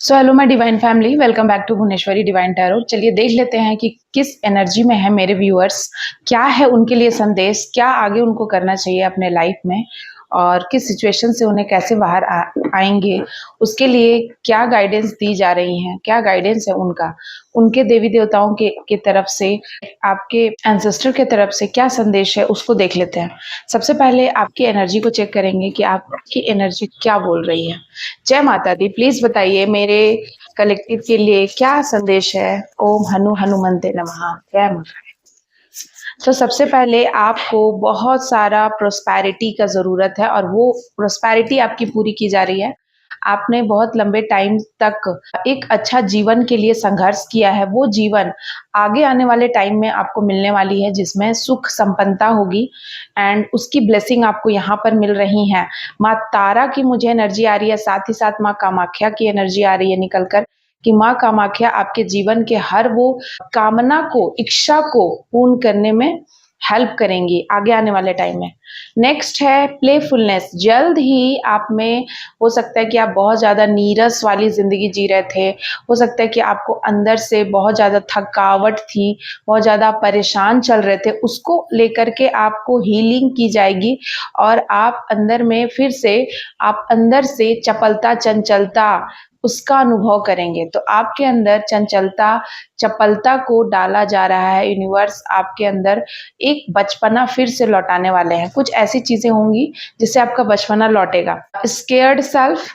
So hello my divine family, welcome back to Bhuvaneshwari divine tarot. चलिए देख लेते हैं कि किस एनर्जी में है मेरे व्यूअर्स, क्या है उनके लिए संदेश, क्या आगे उनको करना चाहिए अपने लाइफ में और किस सिचुएशन से उन्हें कैसे बाहर आएंगे, उसके लिए क्या गाइडेंस दी जा रही हैं, क्या गाइडेंस है उनका, उनके देवी देवताओं के तरफ से, आपके एंसेस्टर के तरफ से क्या संदेश है उसको देख लेते हैं। सबसे पहले आपकी एनर्जी को चेक करेंगे कि आपकी एनर्जी क्या बोल रही है। जय माता दी, प्लीज बताइए मेरे कलेक्टिव के लिए क्या संदेश है। ओम हनुमंते नमः। जय माता। तो सबसे पहले आपको बहुत सारा प्रोस्पैरिटी का ज़रूरत है और वो प्रोस्पैरिटी आपकी पूरी की जा रही है। आपने बहुत लंबे टाइम तक एक अच्छा जीवन के लिए संघर्ष किया है, वो जीवन आगे आने वाले टाइम में आपको मिलने वाली है, जिसमें सुख संपन्नता होगी एंड उसकी ब्लेसिंग आपको यहाँ पर मिल रही है। माँ तारा की मुझे एनर्जी आ रही है, साथ ही साथ माँ कामाख्या की एनर्जी आ रही है निकल कर कि माँ कामाख्या आपके जीवन के हर वो कामना को, इच्छा को पूर्ण करने में हेल्प करेंगी आगे आने वाले टाइम में। नेक्स्ट है प्लेफुलनेस। जल्द ही आप में हो सकता है कि आप बहुत ज़्यादा नीरस वाली ज़िंदगी जी रहे थे, हो सकता है कि आपको अंदर से बहुत ज़्यादा थकावट थी, बहुत ज़्यादा परेशान चल रहे थे, उसको लेकर के आपको हीलिंग की जाएगी और आप अंदर में फिर से, आप अंदर से चपलता, चंचलता उसका अनुभव करेंगे। तो आपके अंदर चंचलता, चपलता को डाला जा रहा है। यूनिवर्स आपके अंदर एक बचपना फिर से लौटाने वाले हैं। कुछ ऐसी चीजें होंगी जिससे आपका बचपना लौटेगा। स्केयर्ड सेल्फ,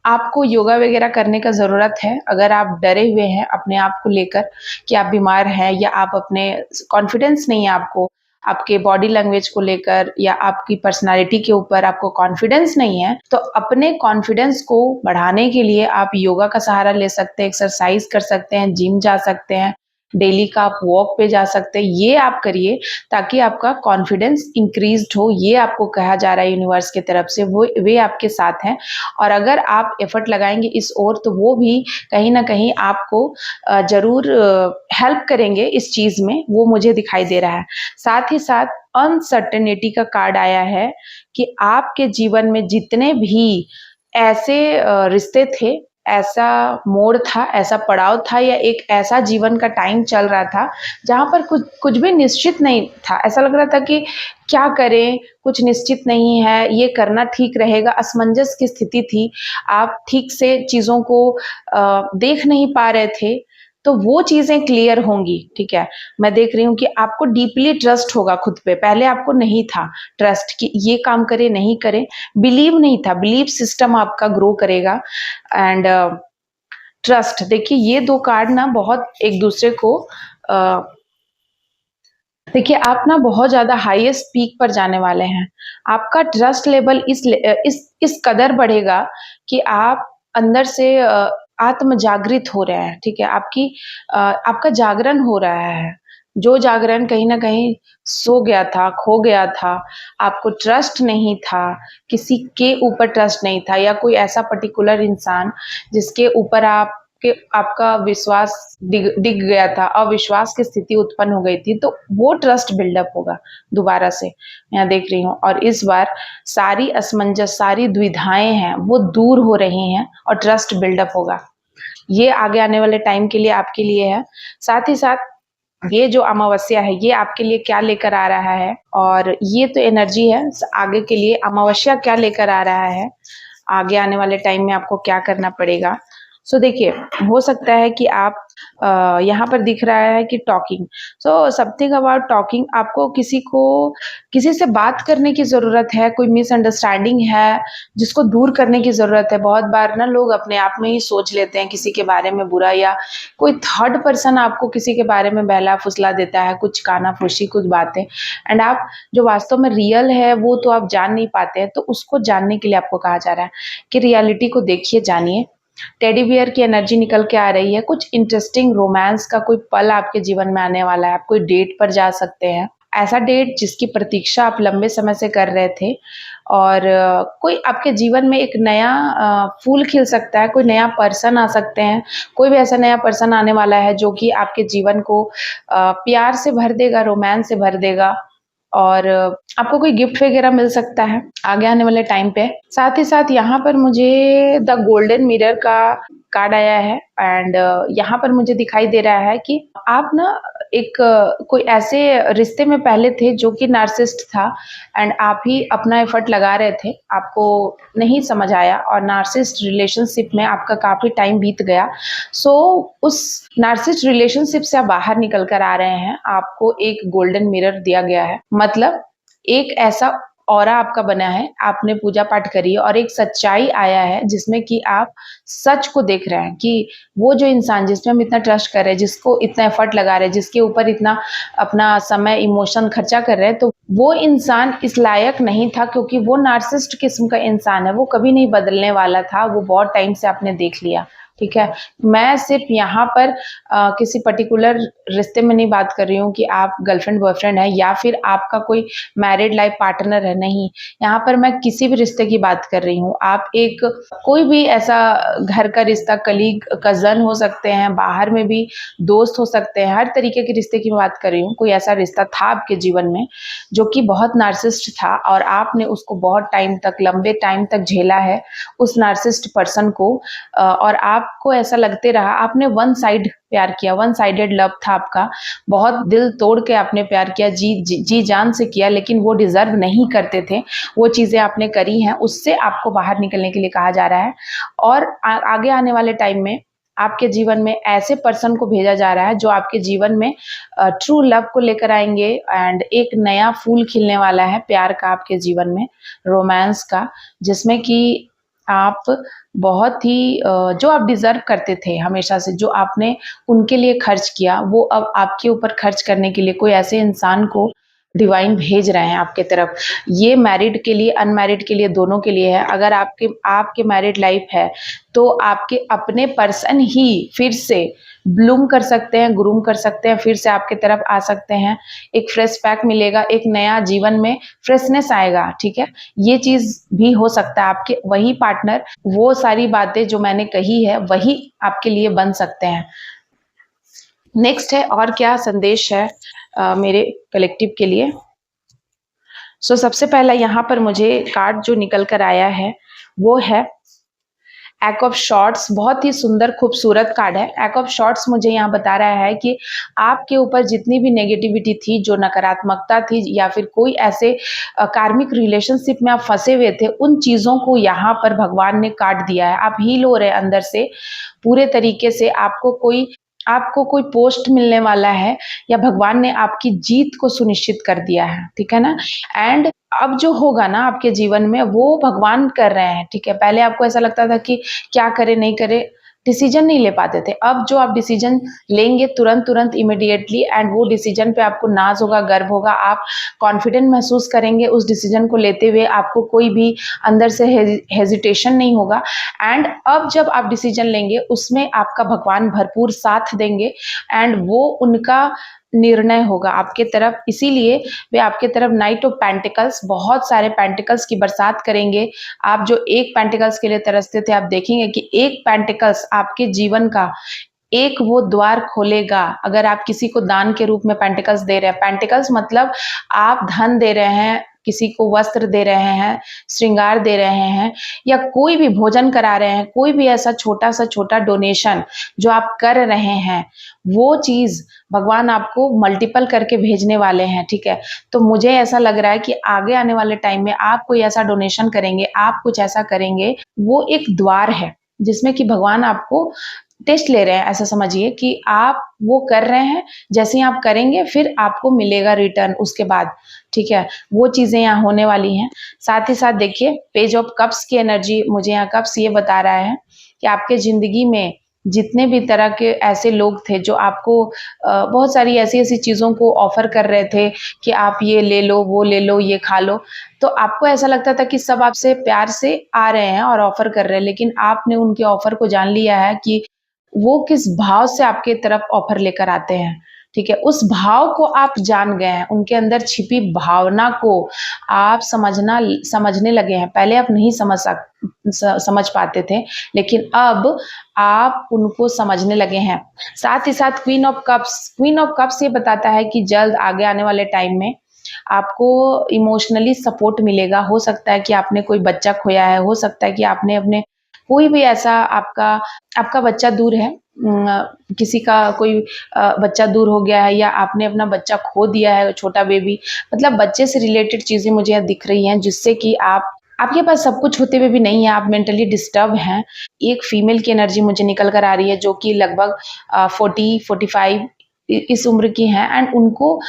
आपको योगा वगैरह करने का ज़रूरत है। अगर आप डरे हुए हैं अपने आप को लेकर कि आप बीमार हैं या आप अपने कॉन्फिडेंस नहीं है आपको, आपके बॉडी लैंग्वेज को लेकर या आपकी पर्सनालिटी के ऊपर आपको कॉन्फिडेंस नहीं है, तो अपने कॉन्फिडेंस को बढ़ाने के लिए आप योगा का सहारा ले सकते हैं, एक्सरसाइज कर सकते हैं, जिम जा सकते हैं, डेली का आप वॉक पे जा सकते हैं। ये आप करिए ताकि आपका कॉन्फिडेंस इंक्रीज्ड हो। ये आपको कहा जा रहा है यूनिवर्स की तरफ से, वो वे आपके साथ हैं और अगर आप एफर्ट लगाएंगे इस ओर तो वो भी कहीं ना कहीं आपको जरूर हेल्प करेंगे इस चीज में, वो मुझे दिखाई दे रहा है। साथ ही साथ अनसर्टेनिटी का कार्ड आया है कि आपके जीवन में जितने भी ऐसे रिश्ते थे, ऐसा मोड़ था, ऐसा पड़ाव था या एक ऐसा जीवन का टाइम चल रहा था जहां पर कुछ कुछ भी निश्चित नहीं था। ऐसा लग रहा था कि क्या करें, कुछ निश्चित नहीं है, ये करना ठीक रहेगा, असमंजस की स्थिति थी। आप ठीक से चीज़ों को देख नहीं पा रहे थे, तो वो चीज़ें क्लियर होंगी। ठीक है, मैं देख रही हूँ कि आपको डीपली ट्रस्ट होगा खुद पे। पहले आपको नहीं था ट्रस्ट कि ये काम करे नहीं करे, बिलीव नहीं था, बिलीव सिस्टम आपका ग्रो करेगा एंड ट्रस्ट। देखिए ये दो कार्ड ना बहुत एक दूसरे को देखिए आप ना बहुत ज्यादा हाईएस्ट पीक पर जाने वाले हैं। आपका ट्रस्ट लेवल इस कदर बढ़ेगा कि आप अंदर से आत्म जागृत हो रहे हैं। ठीक है, आपका जागरण हो रहा है। जो जागरण कहीं ना कहीं सो गया था, खो गया था, आपको ट्रस्ट नहीं था, किसी के ऊपर ट्रस्ट नहीं था या कोई ऐसा पर्टिकुलर इंसान जिसके ऊपर आपका विश्वास डिग गया था, अविश्वास की स्थिति उत्पन्न हो गई थी, तो वो ट्रस्ट बिल्डअप होगा दोबारा से। मैं देख रही हूँ और इस बार सारी असमंजस, सारी दुविधाएं हैं वो दूर हो रही हैं और ट्रस्ट बिल्डअप होगा। ये आगे आने वाले टाइम के लिए आपके लिए है। साथ ही साथ ये जो अमावस्या है ये आपके लिए क्या लेकर आ रहा है, और ये तो एनर्जी है आगे के लिए। अमावस्या क्या लेकर आ रहा है, आगे आने वाले टाइम में आपको क्या करना पड़ेगा। सो देखिए, हो सकता है कि आप यहाँ पर दिख रहा है कि talking, so something about talking, आपको किसी से बात करने की ज़रूरत है, कोई मिसअंडरस्टैंडिंग है जिसको दूर करने की ज़रूरत है। बहुत बार ना लोग अपने आप में ही सोच लेते हैं किसी के बारे में बुरा, या कोई थर्ड पर्सन आपको किसी के बारे में बहला फुसला देता है, कुछ कानाफूसी, कुछ बातें, एंड आप जो वास्तव में रियल है वो तो आप जान नहीं पाते हैं। तो उसको जानने के लिए आपको कहा जा रहा है कि रियलिटी को देखिए, जानिए। टेडी बियर की एनर्जी निकल के आ रही है। कुछ इंटरेस्टिंग रोमांस का कोई पल आपके जीवन में आने वाला है। आप कोई डेट पर जा सकते हैं, ऐसा डेट जिसकी प्रतीक्षा आप लंबे समय से कर रहे थे, और कोई आपके जीवन में एक नया फूल खिल सकता है, कोई नया पर्सन आ सकते हैं, कोई भी ऐसा नया पर्सन आने वाला है जो कि आपके जीवन को प्यार से भर देगा, रोमांस से भर देगा, और आपको कोई गिफ्ट वगैरह मिल सकता है आगे आने वाले टाइम पे। साथ ही साथ यहाँ पर मुझे द गोल्डन मिरर का कार्ड आया है एंड यहाँ पर मुझे दिखाई दे रहा है कि आप ना एक कोई ऐसे रिश्ते में पहले थे जो कि नार्सिसिस्ट था एंड आप ही अपना एफर्ट लगा रहे थे, आपको नहीं समझ आया और नार्सिसिस्ट रिलेशनशिप में आपका काफ़ी टाइम बीत गया। सो उस नार्सिसिस्ट रिलेशनशिप से आप बाहर निकल कर आ रहे हैं, आपको एक गोल्डन मिरर दिया गया है। मतलब एक ऐसा ऑरा आपका बना है, आपने पूजा पाठ करी है और एक सच्चाई आया है जिसमें कि आप सच को देख रहे हैं कि वो जो इंसान जिसमें हम इतना ट्रस्ट कर रहे हैं, जिसको इतना एफर्ट लगा रहे हैं, जिसके ऊपर इतना अपना समय, इमोशन खर्चा कर रहे हैं, तो वो इंसान इस लायक नहीं था क्योंकि वो नार्सिसिस्ट किस्म का इंसान है, वो कभी नहीं बदलने वाला था, वो बहुत टाइम से आपने देख लिया। ठीक है? मैं सिर्फ यहाँ पर किसी पर्टिकुलर रिश्ते में नहीं बात कर रही हूँ कि आप गर्लफ्रेंड बॉयफ्रेंड है या फिर आपका कोई मैरिड लाइफ पार्टनर है, नहीं। यहाँ पर मैं किसी भी रिश्ते की बात कर रही हूँ। आप एक कोई भी ऐसा घर का रिश्ता, कलीग, कज़न हो सकते हैं, बाहर में भी दोस्त हो सकते हैं, हर तरीके के रिश्ते की बात कर रही हूँ। कोई ऐसा रिश्ता था आपके जीवन में जो कि बहुत नार्सिसिस्ट था और आपने उसको बहुत टाइम तक, लंबे टाइम तक झेला है उस नार्सिसिस्ट पर्सन को, और आपको ऐसा लगते रहा, आपने वन साइड प्यार किया, वन साइडेड लव था आपका, बहुत दिल तोड़ के आपने प्यार किया, जी जान से किया, लेकिन वो डिजर्व नहीं करते थे। वो चीज़ें आपने करी हैं, उससे आपको बाहर निकलने के लिए कहा जा रहा है और आगे आने वाले टाइम में आपके जीवन में ऐसे पर्सन को भेजा जा रहा है जो आपके जीवन में ट्रू लव को लेकर आएंगे एंड एक नया फूल खिलने वाला है प्यार का आपके जीवन में, रोमांस का, जिसमें कि आप बहुत ही जो आप डिज़र्व करते थे हमेशा से, जो आपने उनके लिए खर्च किया, वो अब आपके ऊपर खर्च करने के लिए कोई ऐसे इंसान को डिवाइन भेज रहे हैं आपके तरफ। ये मैरिड के लिए, अनमैरिड के लिए, दोनों के लिए है। अगर आपके आपके मैरिड लाइफ है, तो आपके अपने पर्सन ही फिर से ब्लूम कर सकते हैं, ग्रूम कर सकते हैं, फिर से आपके तरफ आ सकते हैं। एक फ्रेश पैक मिलेगा, एक नया जीवन में फ्रेशनेस आएगा, ठीक है? ये चीज़ भी हो सकता है, आपके वही पार्टनर, वो सारी बातें जो मैंने कही है, वही आपके लिए बन सकते हैं। नेक्स्ट है, और क्या संदेश है मेरे कलेक्टिव के लिए? सबसे पहला यहाँ पर मुझे कार्ड जो निकल कर आया है, वो है एक ऑफ शॉर्ट्स। बहुत ही सुंदर खूबसूरत कार्ड है। एक ऑफ शॉर्ट्स मुझे यहाँ बता रहा है कि आपके ऊपर जितनी भी नेगेटिविटी थी, जो नकारात्मकता थी या फिर कोई ऐसे कार्मिक रिलेशनशिप में आप फंसे हुए थे, उन चीज़ों को यहाँ पर भगवान ने काट दिया है। आप हील हो रहे हैं अंदर से पूरे तरीके से। आपको कोई पोस्ट मिलने वाला है या भगवान ने आपकी जीत को सुनिश्चित कर दिया है, ठीक है ना? एंड अब जो होगा ना आपके जीवन में, वो भगवान कर रहे हैं, ठीक है? पहले आपको ऐसा लगता था कि क्या करें, नहीं करें, डिसीजन नहीं ले पाते थे। अब जो आप डिसीजन लेंगे तुरंत इमीडिएटली, एंड वो डिसीजन पे आपको नाज होगा, गर्व होगा, आप कॉन्फिडेंट महसूस करेंगे उस डिसीजन को लेते हुए, आपको कोई भी अंदर से हेजिटेशन नहीं होगा। एंड अब जब आप डिसीजन लेंगे, उसमें आपका भगवान भरपूर साथ देंगे एंड वो उनका निर्णय होगा आपके तरफ। इसीलिए वे आपके तरफ नाइट ऑफ पेंटिकल्स, बहुत सारे पेंटिकल्स की बरसात करेंगे। आप जो एक पेंटिकल्स के लिए तरसते थे, आप देखेंगे कि एक पेंटिकल्स आपके जीवन का एक वो द्वार खोलेगा। अगर आप किसी को दान के रूप में पेंटिकल्स दे रहे हैं, पेंटिकल्स मतलब आप धन दे रहे हैं, किसी को वस्त्र दे रहे हैं, श्रृंगार दे रहे हैं, या कोई भी भोजन करा रहे हैं, कोई भी ऐसा छोटा सा छोटा डोनेशन जो आप कर रहे हैं, वो चीज़ भगवान आपको मल्टीपल करके भेजने वाले हैं, ठीक है? तो मुझे ऐसा लग रहा है कि आगे आने वाले टाइम में आप कोई ऐसा डोनेशन करेंगे, आप कुछ ऐसा करेंगे, वो एक द्वार है जिसमें कि भगवान आपको टेस्ट ले रहे हैं। ऐसा समझिए कि आप वो कर रहे हैं, जैसे ही आप करेंगे फिर आपको मिलेगा रिटर्न उसके बाद, ठीक है? वो चीज़ें यहाँ होने वाली हैं। साथ ही साथ देखिए, पेज ऑफ कप्स की एनर्जी मुझे यहाँ कप्स ये बता रहा है कि आपके ज़िंदगी में जितने भी तरह के ऐसे लोग थे जो आपको बहुत सारी ऐसी-ऐसी चीज़ों को ऑफ़र कर रहे थे कि आप ये ले लो, वो ले लो, ये खा लो। तो आपको ऐसा लगता था कि सब आपसे प्यार से आ रहे हैं और ऑफ़र कर रहे हैं, लेकिन आपने उनके ऑफ़र को जान लिया है कि वो किस भाव से आपके तरफ ऑफ़र लेकर आते हैं, ठीक है? उस भाव को आप जान गए हैं, उनके अंदर छिपी भावना को आप समझने लगे हैं। पहले आप नहीं समझ पाते थे, लेकिन अब आप उनको समझने लगे हैं। साथ ही साथ क्वीन ऑफ कप्स ये बताता है कि जल्द आगे आने वाले टाइम में आपको इमोशनली सपोर्ट मिलेगा। हो सकता है कि आपने कोई बच्चा खोया है, हो सकता है कि आपने अपने कोई भी ऐसा आपका आपका बच्चा दूर है, किसी का कोई बच्चा दूर हो गया है या आपने अपना बच्चा खो दिया है, छोटा बेबी, मतलब बच्चे से रिलेटेड चीज़ें मुझे यहाँ दिख रही हैं जिससे कि आप आपके पास सब कुछ होते हुए भी नहीं है, आप मेंटली डिस्टर्ब हैं। एक फीमेल की एनर्जी मुझे निकल कर आ रही है जो कि लगभग 40-45 इस उम्र की हैं एंड उनको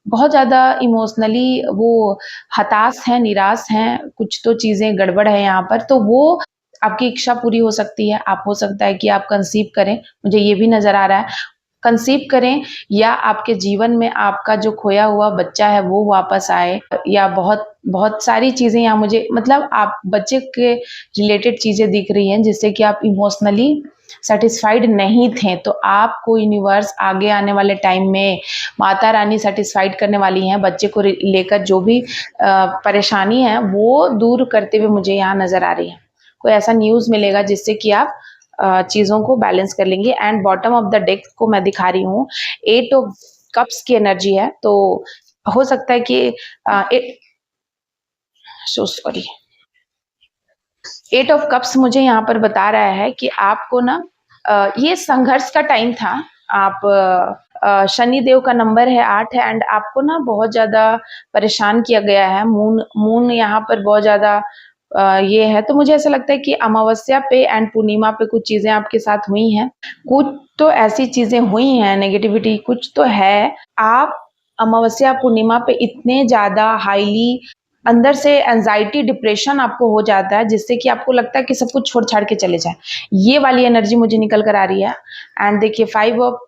बहुत ज़्यादा इमोशनली वो हताश हैं, निराश हैं, कुछ तो चीज़ें गड़बड़ है यहाँ पर, तो वो आपकी इच्छा पूरी हो सकती है। आप हो सकता है कि आप कंसीव करें, मुझे ये भी नज़र आ रहा है। कंसीव करें या आपके जीवन में आपका जो खोया हुआ बच्चा है वो वापस आए या बहुत बहुत सारी चीज़ें यहाँ मुझे मतलब आप बच्चे के रिलेटेड चीज़ें दिख रही हैं जिससे कि आप इमोशनली सैटिस्फाइड नहीं थे, तो आपको यूनिवर्स आगे आने वाले टाइम में माता रानी सैटिस्फाइड करने वाली हैं। बच्चे को लेकर जो भी परेशानी है वो दूर करते हुए मुझे यहाँ नज़र आ रही है। कोई ऐसा न्यूज़ मिलेगा जिससे कि आप चीज़ों को बैलेंस कर लेंगे and bottom of the deck को मैं दिखा रही हूँ, 8 ऑफ कप्स की एनर्जी है, तो हो सकता है कि सो सॉरी, 8 ऑफ कप्स मुझे यहाँ पर बता रहा है कि आपको ना ये संघर्ष का टाइम था। आप शनि देव का नंबर है 8 है एंड आपको ना बहुत ज़्यादा परेशान किया गया है। मून मून यहाँ पर बहुत ज़्यादा ये है, तो मुझे ऐसा लगता है कि अमावस्या पे एंड पूर्णिमा पे कुछ चीज़ें आपके साथ हुई हैं। कुछ तो ऐसी चीज़ें हुई हैं, नेगेटिविटी कुछ तो है। आप अमावस्या, पूर्णिमा पे इतने ज़्यादा हाईली अंदर से एंजाइटी, डिप्रेशन आपको हो जाता है जिससे कि आपको लगता है कि सब कुछ छोड़-छाड़ के चले जाएँ। ये वाली एनर्जी मुझे निकल कर आ रही है एंड देखिए 5 ऑफ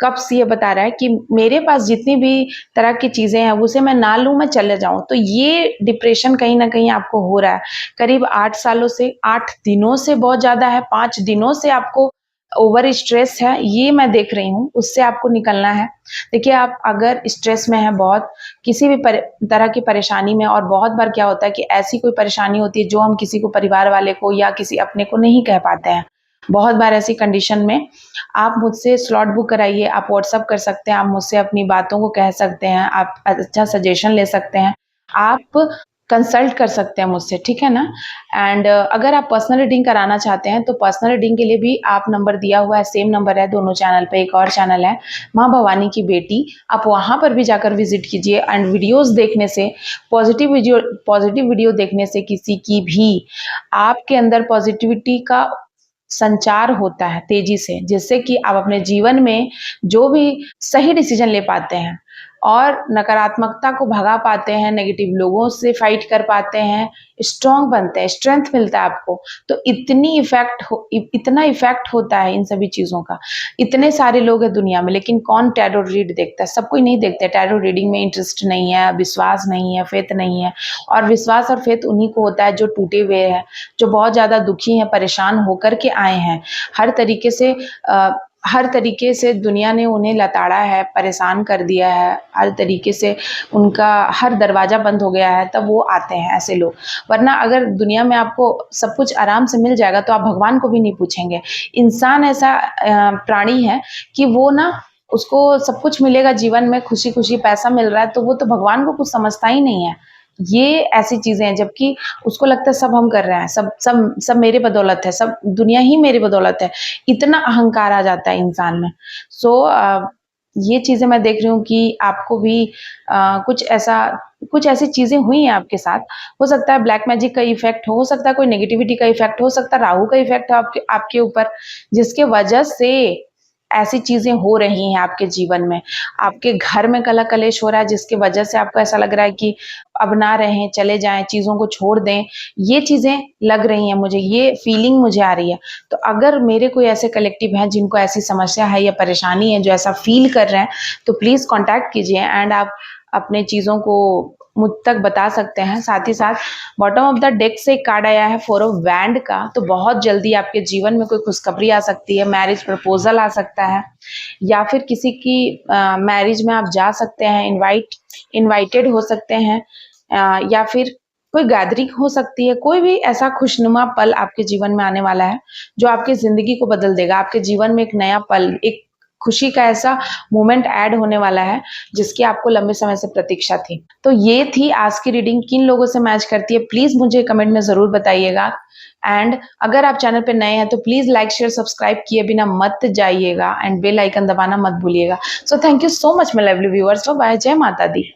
कप्स ये बता रहा है कि मेरे पास जितनी भी तरह की चीज़ें हैं, उसे मैं ना लूँ, मैं चले जाऊँ। तो ये डिप्रेशन कहीं न कहीं आपको हो रहा है। करीब 8 सालों से, 8 दिनों से बहुत ज़्यादा है, 5 दिनों से आपको ओवर स्ट्रेस है, ये मैं देख रही हूँ, उससे आपको निकलना है। देखिए, आप अगर स्ट्रेस में हैं बहुत, किसी भी तरह की परेशानी में और बहुत बार क्या होता है कि ऐसी कोई परेशानी होती है जो हम किसी को परिवार वाले को या किसी अपने को नहीं कह पाते हैं। बहुत बार ऐसी कंडीशन में आप मुझसे स्लॉट बुक कराइए, आप व्हाट्सएप कर सकते हैं, आप मुझसे अपनी बातों को कह सकते हैं, आप अच्छा सजेशन ले सकते हैं, आप कंसल्ट कर सकते हैं मुझसे, ठीक है ना? एंड अगर आप पर्सनल रीडिंग कराना चाहते हैं, तो पर्सनल रीडिंग के लिए भी आप नंबर दिया हुआ है, सेम नंबर है दोनों चैनल पे, एक और चैनल है, माँ भवानी की बेटी, आप वहाँ पर भी जाकर विज़िट कीजिए एंड वीडियोज़ देखने से, पॉज़िटिव वीडियो देखने से किसी की भी आपके अंदर पॉज़िटिविटी का संचार होता है तेजी से, जिससे कि आप अपने जीवन में जो भी सही डिसीजन ले पाते हैं और नकारात्मकता को भगा पाते हैं, नेगेटिव लोगों से फाइट कर पाते हैं, स्ट्रॉन्ग बनते हैं, स्ट्रेंथ मिलता है आपको। तो इतना इफ़ेक्ट होता है इन सभी चीज़ों का। इतने सारे लोग हैं दुनिया में, लेकिन कौन टैरो रीड देखता है? सब कोई नहीं देखता है। टैरो रीडिंग में इंटरेस्ट नहीं है, विश्वास नहीं है, फेथ नहीं है और विश्वास और फेथ उन्हीं को होता है जो टूटे हुए हैं, जो बहुत ज़्यादा दुखी हैं, परेशान होकर के आए हैं। हर तरीके से हर तरीके से दुनिया ने उन्हें लताड़ा है, परेशान कर दिया है, हर तरीके से उनका हर दरवाज़ा बंद हो गया है, तब वो आते हैं ऐसे लोग। वरना अगर दुनिया में आपको सब कुछ आराम से मिल जाएगा, तो आप भगवान को भी नहीं पूछेंगे। इंसान ऐसा प्राणी है कि वो ना उसको सब कुछ मिलेगा जीवन में, खुशी-खुशी पैसा मिल रहा है, तो वो तो भगवान को कुछ समझता ही नहीं है। ये ऐसी चीज़ें हैं, जबकि उसको लगता है सब हम कर रहे हैं, सब सब सब मेरे बदौलत है, सब दुनिया ही मेरी बदौलत है। इतना अहंकार आ जाता है इंसान में। सो ये चीज़ें मैं देख रही हूँ कि आपको भी कुछ ऐसी चीज़ें हुई हैं आपके साथ। हो सकता है ब्लैक मैजिक का इफ़ेक्ट हो सकता है कोई नेगेटिविटी का इफ़ेक्ट हो सकता है राहु का इफ़ेक्ट हो आपके आपके ऊपर, जिसके वजह से ऐसी चीज़ें हो रही हैं आपके जीवन में। आपके घर में कलह-कलेश हो रहा है जिसकी वजह से आपको ऐसा लग रहा है कि अब ना रहें, चले जाएँ, चीज़ों को छोड़ दें। ये चीज़ें लग रही हैं मुझे, ये फीलिंग मुझे आ रही है। तो अगर मेरे कोई ऐसे कलेक्टिव हैं जिनको ऐसी समस्या है या परेशानी है, जो ऐसा फ़ील कर रहे हैं, तो प्लीज़ कॉन्टैक्ट कीजिए एंड आप अपने चीज़ों को मुझ तक बता सकते हैं। साथ ही साथ बॉटम ऑफ द डेक से एक कार्ड आया है 4 ऑफ वैंड का, तो बहुत जल्दी आपके जीवन में कोई खुशखबरी आ सकती है, मैरिज प्रपोज़ल आ सकता है या फिर किसी की मैरिज में आप जा सकते हैं, इनवाइटेड हो सकते हैं या फिर कोई गैदरिंग हो सकती है। कोई भी ऐसा खुशनुमा पल आपके जीवन में आने वाला है, जो आपकी ज़िंदगी को बदल देगा। आपके जीवन में एक नया पल, एक खुशी का ऐसा मोमेंट ऐड होने वाला है जिसकी आपको लंबे समय से प्रतीक्षा थी। तो ये थी आज की रीडिंग, किन लोगों से मैच करती है प्लीज मुझे कमेंट में जरूर बताइएगा। एंड अगर आप चैनल पे नए हैं तो प्लीज लाइक शेयर सब्सक्राइब किए बिना मत जाइएगा एंड बेल आइकन दबाना मत भूलिएगा। So thank you so much my lovely viewers, bye, जय माता दी।